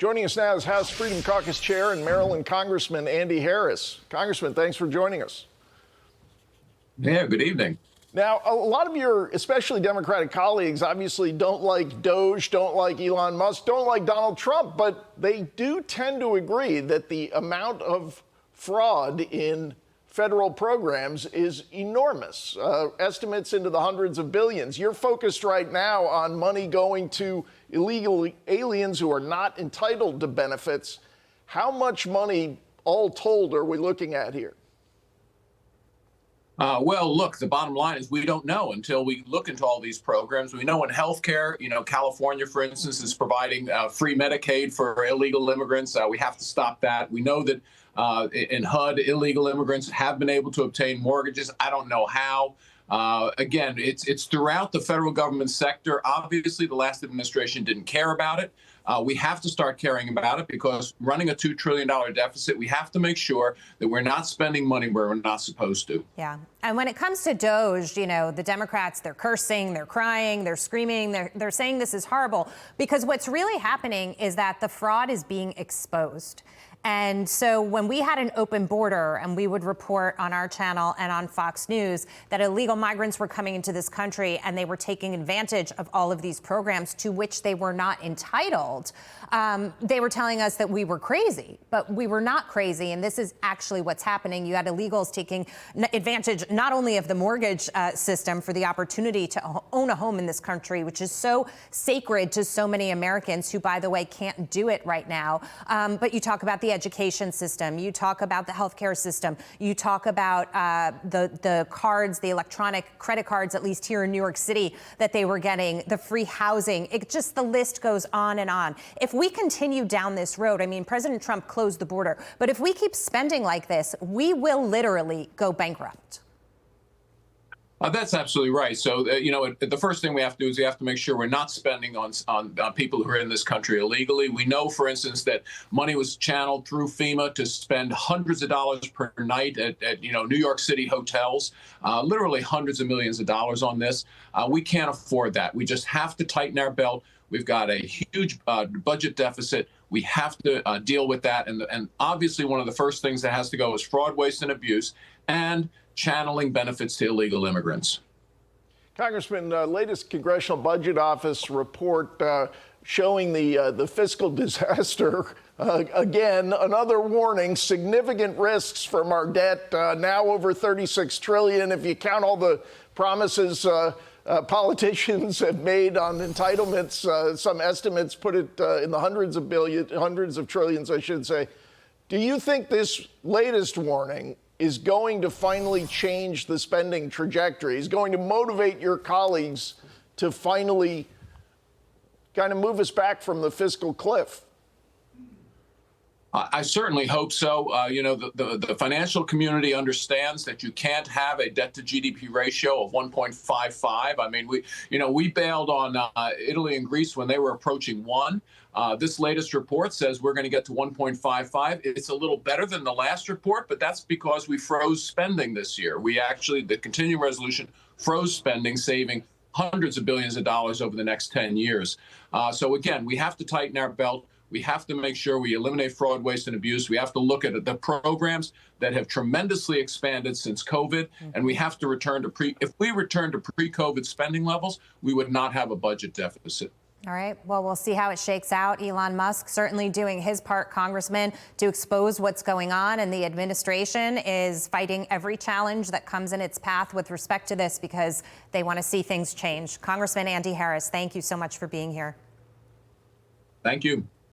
Joining us now is House Freedom Caucus Chair and Maryland Congressman Andy Harris. Congressman, thanks for joining us. Yeah, good evening. Now, a lot of your, especially Democratic colleagues, obviously don't like DOGE, don't like Elon Musk, don't like Donald Trump, but they do tend to agree that the amount of fraud in federal programs is enormous. Estimates into the hundreds of billions. You're focused right now on money going to illegal aliens who are not entitled to benefits. How much money, all told, are we looking at here? Well, look, the bottom line is we don't know until we look into all these programs. We know in healthcare, California, for instance, is providing free Medicaid for illegal immigrants. We have to stop that. We know that in HUD, illegal immigrants have been able to obtain mortgages. I don't know how. Again, it's throughout the federal government sector. Obviously, the last administration didn't care about it. We have to start caring about it because running a $2 trillion deficit, we have to make sure that we're not spending money where we're not supposed to. Yeah. And when it comes to DOGE, the Democrats, they're cursing, they're crying, they're screaming, they're saying this is horrible because what's really happening is that the fraud is being exposed. And so when we had an open border and we would report on our channel and on Fox News that illegal migrants were coming into this country and they were taking advantage of all of these programs to which they were not entitled, they were telling us that we were crazy, but we were not crazy. And this is actually what's happening. You had illegals taking advantage not only of the mortgage system for the opportunity to own a home in this country, which is so sacred to so many Americans who, by the way, can't do it right now. But you talk about the education system, you talk about the healthcare system, you talk about the cards, the electronic credit cards, at least here in New York City, that they were getting, the free housing. The list goes on and on. If we continue down this road, I mean, President Trump closed the border, but if we keep spending like this, we will literally go bankrupt. That's absolutely right. So, the first thing we have to do is we have to make sure we're not spending on people who are in this country illegally. We know, for instance, that money was channeled through FEMA to spend hundreds of dollars per night at New York City hotels, literally hundreds of millions of dollars on this. We can't afford that. We just have to tighten our belt. We've got a huge budget deficit. We have to deal with that. And obviously, one of the first things that has to go is fraud, waste, and abuse, and channeling benefits to illegal immigrants. Congressman, latest Congressional Budget Office report showing the fiscal disaster. Again, another warning, significant risks from our debt, now over $36 trillion. If you count all the promises politicians have made on entitlements, some estimates put it in the hundreds of trillions, I should say. Do you think this latest warning is going to finally change the spending trajectory, is going to motivate your colleagues to finally kind of move us back from the fiscal cliff? I certainly hope so. The financial community understands that you can't have a debt to GDP ratio of 1.55. I mean, we bailed on Italy and Greece when they were approaching 1. This latest report says we're going to get to 1.55. It's a little better than the last report, but that's because we froze spending this year. The continuing resolution froze spending, saving hundreds of billions of dollars over the next 10 years. So again, we have to tighten our belt. We have to make sure we eliminate fraud, waste, and abuse. We have to look at the programs that have tremendously expanded since COVID, and we have to return to if we return to pre-COVID spending levels, we would not have a budget deficit. All right. Well, we'll see how it shakes out. Elon Musk certainly doing his part, Congressman, to expose what's going on. And the administration is fighting every challenge that comes in its path with respect to this because they want to see things change. Congressman Andy Harris, thank you so much for being here. Thank you.